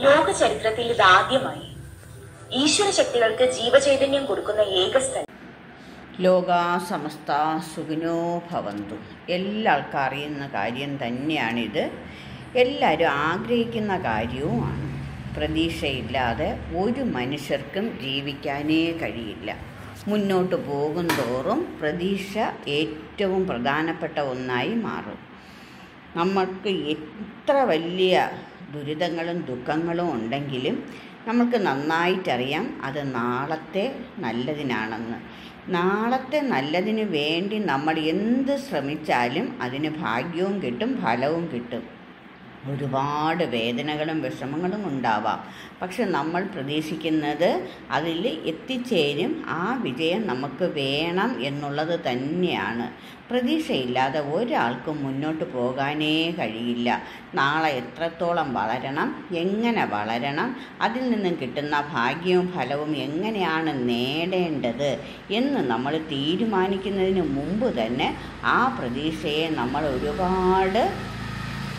ലോക ചരിത്രത്തിൽ ഇതാദ്യമായി ഈശ്വര ശക്തികൾക്ക് ജീവചൈതന്യം കൊടുക്കുന്ന ഏക സ്ഥലം. ലോകാ സമസ്ത സുഖിനോ ഭവന്തു. എല്ലാവർക്കും അറിയുന്ന കാര്യം തന്നെയാണിത്. എല്ലാവരും ആഗ്രഹിക്കുന്ന കാര്യവുമാണ്. പ്രതീക്ഷയില്ലാതെ ഒരു മനുഷ്യർക്കും ജീവിക്കാനേ കഴിയില്ല. മുന്നോട്ട് പോകുന്തോറും പ്രതീക്ഷ ഏറ്റവും പ്രധാനപ്പെട്ട ഒന്നായി മാറും. നമുക്ക് എത്ര വലിയ ദുരിതങ്ങളും ദുഃഖങ്ങളും ഉണ്ടെങ്കിലും നമുക്ക് നന്നായിട്ടറിയാം അത് നാളത്തെ നല്ലതിനാണെന്ന്. നാളത്തെ നല്ലതിന് വേണ്ടി നമ്മൾ എന്ത് ശ്രമിച്ചാലും അതിന് ഭാഗ്യവും കിട്ടും, ഫലവും കിട്ടും. ഒരുപാട് വേദനകളും വിഷമങ്ങളും ഉണ്ടാവാം. പക്ഷെ നമ്മൾ പ്രതീക്ഷിക്കുന്നത് അതിൽ എത്തിച്ചേരും. ആ വിജയം നമുക്ക് വേണം എന്നുള്ളത് തന്നെയാണ്. പ്രതീക്ഷയില്ലാതെ ഒരാൾക്കും മുന്നോട്ട് പോകാനേ കഴിയില്ല. നാളെ എത്രത്തോളം വളരണം, എങ്ങനെ വളരണം, അതിൽ നിന്നും കിട്ടുന്ന ഭാഗ്യവും ഫലവും എങ്ങനെയാണ് നേടേണ്ടത് എന്ന് നമ്മൾ തീരുമാനിക്കുന്നതിന് മുമ്പ് തന്നെ ആ പ്രതീക്ഷയെ നമ്മൾ ഒരുപാട്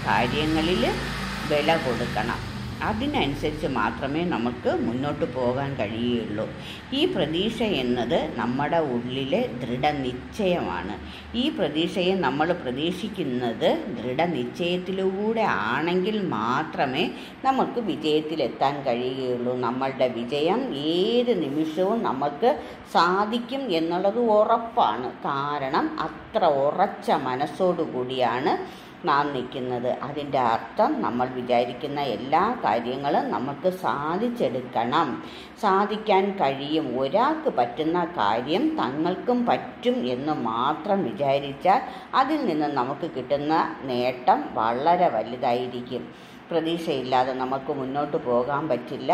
കാര്യങ്ങളിൽ വില കൊടുക്കണം. അതിനനുസരിച്ച് മാത്രമേ നമുക്ക് മുന്നോട്ട് പോകാൻ കഴിയുള്ളൂ. ഈ പ്രതീക്ഷ എന്നത് നമ്മുടെ ഉള്ളിലെ ദൃഢനിശ്ചയമാണ്. ഈ പ്രതീക്ഷയെ നമ്മൾ പ്രതീക്ഷിക്കുന്നത് ദൃഢനിശ്ചയത്തിലൂടെ ആണെങ്കിൽ മാത്രമേ നമുക്ക് വിജയത്തിലെത്താൻ കഴിയുകയുള്ളൂ. നമ്മളുടെ വിജയം ഏത് നിമിഷവും നമുക്ക് സാധിക്കും എന്നുള്ളത് ഉറപ്പാണ്. കാരണം അത്ര ഉറച്ച മനസ്സോടുകൂടിയാണ് നാം നിൽക്കുന്നത്. അതിൻ്റെ അർത്ഥം നമ്മൾ വിചാരിക്കുന്ന എല്ലാ കാര്യങ്ങളും നമുക്ക് സാധിച്ചെടുക്കണം, സാധിക്കാൻ കഴിയും. ഒരാൾക്ക് പറ്റുന്ന കാര്യം തങ്ങൾക്കും പറ്റും എന്ന് മാത്രം വിചാരിച്ചാൽ അതിൽ നിന്ന് നമുക്ക് കിട്ടുന്ന നേട്ടം വളരെ വലുതായിരിക്കും. പ്രതീക്ഷയില്ലാതെ നമുക്ക് മുന്നോട്ട് പോകാൻ പറ്റില്ല.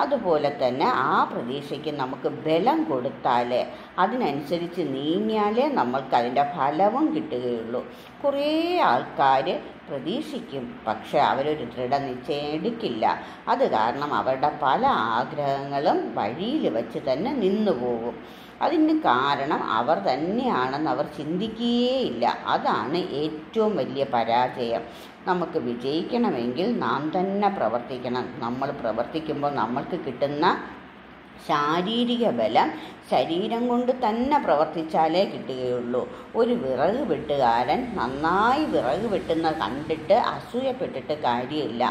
അതുപോലെ തന്നെ ആ പ്രതീക്ഷയ്ക്ക് നമുക്ക് ബലം കൊടുത്താലേ, അതിനനുസരിച്ച് നീങ്ങിയാലേ നമ്മൾക്ക് അതിൻ്റെ ഫലവും കിട്ടുകയുള്ളൂ. കുറേ ആൾക്കാർ പ്രതീക്ഷിക്കും, പക്ഷെ അവരൊരു ദൃഢനിശ്ചയം എടുക്കില്ല. അത് കാരണം അവരുടെ പല ആഗ്രഹങ്ങളും വഴിയിൽ വച്ച് തന്നെ നിന്നു പോകും. അതിന് കാരണം അവർ തന്നെയാണെന്ന് അവർ ചിന്തിക്കുകയേയില്ല. അതാണ് ഏറ്റവും വലിയ പരാജയം. നമുക്ക് വിജയിക്കണമെങ്കിൽ നാം തന്നെ പ്രവർത്തിക്കണം. നമ്മൾ പ്രവർത്തിക്കുമ്പോൾ നമ്മൾക്ക് കിട്ടുന്ന ശാരീരിക ബലം ശരീരം കൊണ്ട് തന്നെ പ്രവർത്തിച്ചാലേ കിട്ടുകയുള്ളൂ. ഒരു വിറക് വെട്ടുകാരൻ നന്നായി വിറക് വെട്ടുന്ന കണ്ടിട്ട് അസൂയപ്പെട്ടിട്ട് കാര്യമില്ല.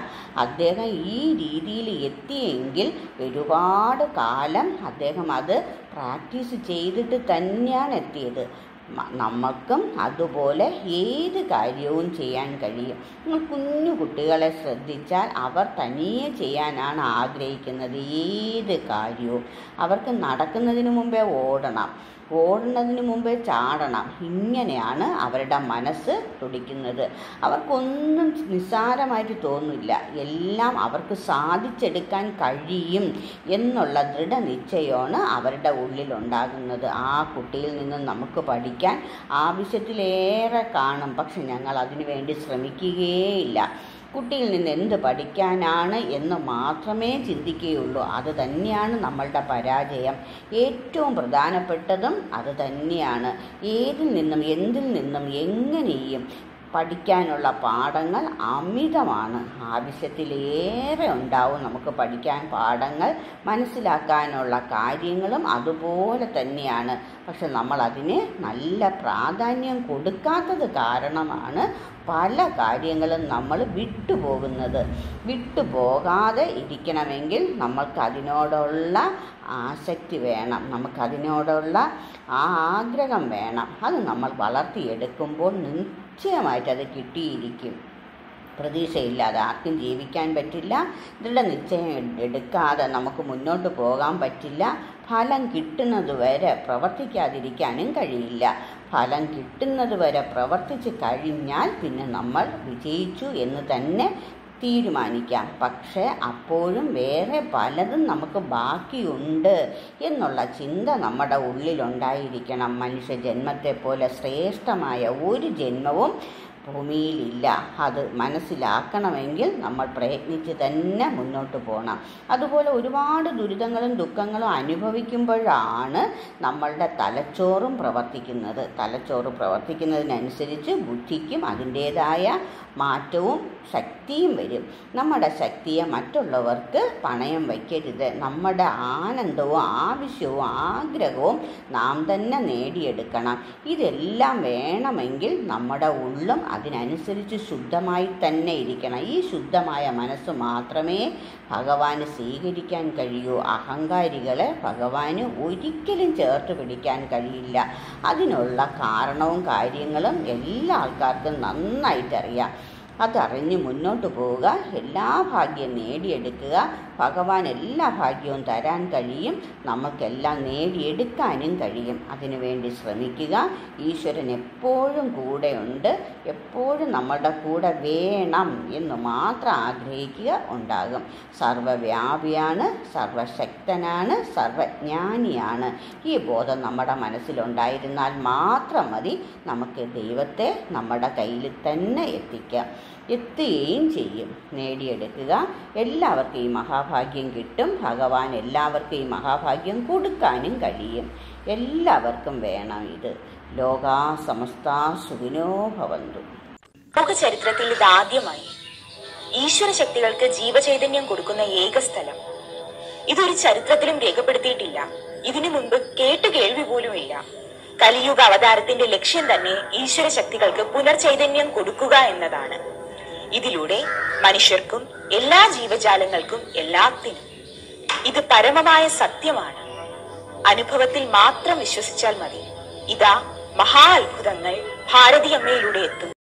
അദ്ദേഹം ഈ രീതിയിൽ എത്തിയെങ്കിൽ ഒരുപാട് കാലം അദ്ദേഹം അത് പ്രാക്ടീസ് ചെയ്തിട്ട് തന്നെയാണ് എത്തിയത്. നമുക്കും അതുപോലെ ഏത് കാര്യവും ചെയ്യാൻ കഴിയും. നിങ്ങൾ കുഞ്ഞു കുട്ടികളെ ശ്രദ്ധിച്ചാൽ അവർ തനിയെ ചെയ്യാനാണ് ആഗ്രഹിക്കുന്നത്. ഏത് കാര്യവും അവർക്ക് നടക്കുന്നതിന് മുമ്പേ ഓടണം, ഓടുന്നതിന് മുമ്പേ ചാടണം. ഇങ്ങനെയാണ് അവരുടെ മനസ്സ് തുടിക്കുന്നത്. അവർക്കൊന്നും നിസ്സാരമായിട്ട് തോന്നില്ല. എല്ലാം അവർക്ക് സാധിച്ചെടുക്കാൻ കഴിയും എന്നുള്ള ദൃഢനിശ്ചയമാണ് അവരുടെ ഉള്ളിലുണ്ടാകുന്നത്. ആ കുട്ടിയിൽ നിന്ന് നമുക്ക് പഠിക്കാൻ ആവശ്യത്തിലേറെ കാണും. പക്ഷെ ഞങ്ങൾ അതിനു വേണ്ടി ശ്രമിക്കുകയേയില്ല. കുട്ടിയിൽ നിന്ന് എന്ത് പഠിക്കാനാണ് എന്ന് മാത്രമേ ചിന്തിക്കുകയുള്ളൂ. അത് തന്നെയാണ് നമ്മളുടെ പരാജയം. ഏറ്റവും പ്രധാനപ്പെട്ടതും അത് തന്നെയാണ്. ഏതിൽ നിന്നും എന്തിൽ നിന്നും എങ്ങനെയും പഠിക്കാനുള്ള പാഠങ്ങൾ അമിതമാണ്. ആവശ്യത്തിലേറെ ഉണ്ടാവും നമുക്ക് പഠിക്കാൻ പാഠങ്ങൾ. മനസ്സിലാക്കാനുള്ള കാര്യങ്ങളും അതുപോലെ തന്നെയാണ്. പക്ഷെ നമ്മൾ അതിന് നല്ല പ്രാധാന്യം കൊടുക്കാത്തത് കാരണമാണ് പല കാര്യങ്ങളും നമ്മൾ വിട്ടുപോകുന്നത്. വിട്ടുപോകാതെ ഇരിക്കണമെങ്കിൽ നമ്മൾക്ക് അതിനോടുള്ള ആസക്തി വേണം, നമുക്കതിനോടുള്ള ആ ആഗ്രഹം വേണം. അത് നമ്മൾ വളർത്തിയെടുക്കുമ്പോൾ നിശ്ചയമായിട്ട് അത് കിട്ടിയിരിക്കും. പ്രതീക്ഷയില്ലാതെ ആർക്കും ജീവിക്കാൻ പറ്റില്ല. ദൃഢനിശ്ചയം എടുക്കാതെ നമുക്ക് മുന്നോട്ട് പോകാൻ പറ്റില്ല. ഫലം കിട്ടുന്നത് വരെ പ്രവർത്തിക്കാതിരിക്കാനും കഴിയില്ല. ഫലം കിട്ടുന്നത് വരെ പ്രവർത്തിച്ച് കഴിഞ്ഞാൽ പിന്നെ നമ്മൾ വിജയിച്ചു എന്ന് തന്നെ തീരുമാനിക്കാം. പക്ഷേ അപ്പോഴും വേറെ പലതും നമുക്ക് ബാക്കിയുണ്ട് എന്നുള്ള ചിന്ത നമ്മുടെ ഉള്ളിലുണ്ടായിരിക്കണം. മനുഷ്യ ജന്മത്തെ പോലെ ശ്രേഷ്ഠമായ ഒരു ജന്മവും ഭൂമിയിലില്ല. അത് മനസ്സിലാക്കണമെങ്കിൽ നമ്മൾ പ്രയത്നിച്ച് തന്നെ മുന്നോട്ട് പോകണം. അതുപോലെ ഒരുപാട് ദുരിതങ്ങളും ദുഃഖങ്ങളും അനുഭവിക്കുമ്പോഴാണ് നമ്മളുടെ തലച്ചോറും പ്രവർത്തിക്കുന്നത്. തലച്ചോറ് പ്രവർത്തിക്കുന്നതിനനുസരിച്ച് ബുദ്ധിക്കും അതിൻ്റേതായ മാറ്റവും ശക്തിയും വരും. നമ്മുടെ ശക്തിയെ മറ്റുള്ളവർക്ക് പണയം വയ്ക്കരുത്. നമ്മുടെ ആനന്ദവും ആവശ്യവും ആഗ്രഹവും നാം തന്നെ നേടിയെടുക്കണം. ഇതെല്ലാം വേണമെങ്കിൽ നമ്മുടെ ഉള്ളും അതിനനുസരിച്ച് ശുദ്ധമായി തന്നെ ഇരിക്കണം. ഈ ശുദ്ധമായ മനസ്സ് മാത്രമേ ഭഗവാന് സ്വീകരിക്കാൻ കഴിയൂ. അഹങ്കാരികളെ ഭഗവാന് ഒരിക്കലും ചേർത്ത് പിടിക്കാൻ കഴിയില്ല. അതിനുള്ള കാരണവും കാര്യങ്ങളും എല്ലാ ആൾക്കാർക്കും നന്നായിട്ടറിയാം. അതറിഞ്ഞ് മുന്നോട്ട് പോവുക, എല്ലാ ഭാഗ്യം നേടിയെടുക്കുക. ഭഗവാൻ എല്ലാ ഭാഗ്യവും തരാൻ കഴിയും, നമുക്കെല്ലാം നേടിയെടുക്കാനും കഴിയും. അതിനുവേണ്ടി ശ്രമിക്കുക. ഈശ്വരൻ എപ്പോഴും കൂടെയുണ്ട്, എപ്പോഴും നമ്മുടെ കൂടെ വേണം എന്ന് മാത്രം ആഗ്രഹിക്കുക, ഉണ്ടാകും. സർവ്വവ്യാപിയാണ്, സർവശക്തനാണ്, സർവജ്ഞാനിയാണ്. ഈ ബോധം നമ്മുടെ മനസ്സിലുണ്ടായിരുന്നാൽ മാത്രം മതി നമുക്ക് ദൈവത്തെ നമ്മുടെ കയ്യിൽ തന്നെ എത്തുകയും ചെയ്യും. നേടിയെടുക്കുക. എല്ലാവർക്കും ഈ മഹാഭാഗ്യം കിട്ടും. ഭഗവാൻ എല്ലാവർക്കും ഈ മഹാഭാഗ്യം കൊടുക്കാനും കഴിയും. എല്ലാവർക്കും വേണം ഇത്. ലോകാ സമസ്താ സുഖിനോ ഭവന്തു. ലോക ചരിത്രത്തിൽ ഇതാദ്യമായി ഈശ്വര ശക്തികൾക്ക് ജീവചൈതന്യം കൊടുക്കുന്ന ഏക സ്ഥലം. ഇതൊരു ചരിത്രത്തിലും രേഖപ്പെടുത്തിയിട്ടില്ല. ഇതിനു മുൻപ് കേൾവി പോലുമില്ല. കലിയുഗ അവതാരത്തിന്റെ ലക്ഷ്യം തന്നെ ഈശ്വര ശക്തികൾക്ക് പുനർചൈതന്യം കൊടുക്കുക എന്നതാണ്. ഇതിലൂടെ മനുഷ്യർക്കും എല്ലാ ജീവജാലങ്ങൾക്കും എല്ലാത്തിനും ഇത് പരമമായ സത്യമാണ്. അനുഭവത്തിൽ മാത്രം വിശ്വസിച്ചാൽ മതി. ഇതാ മഹാ അത്ഭുതങ്ങൾ ഭാരതീയമ്മയിലൂടെ എത്തുന്നു.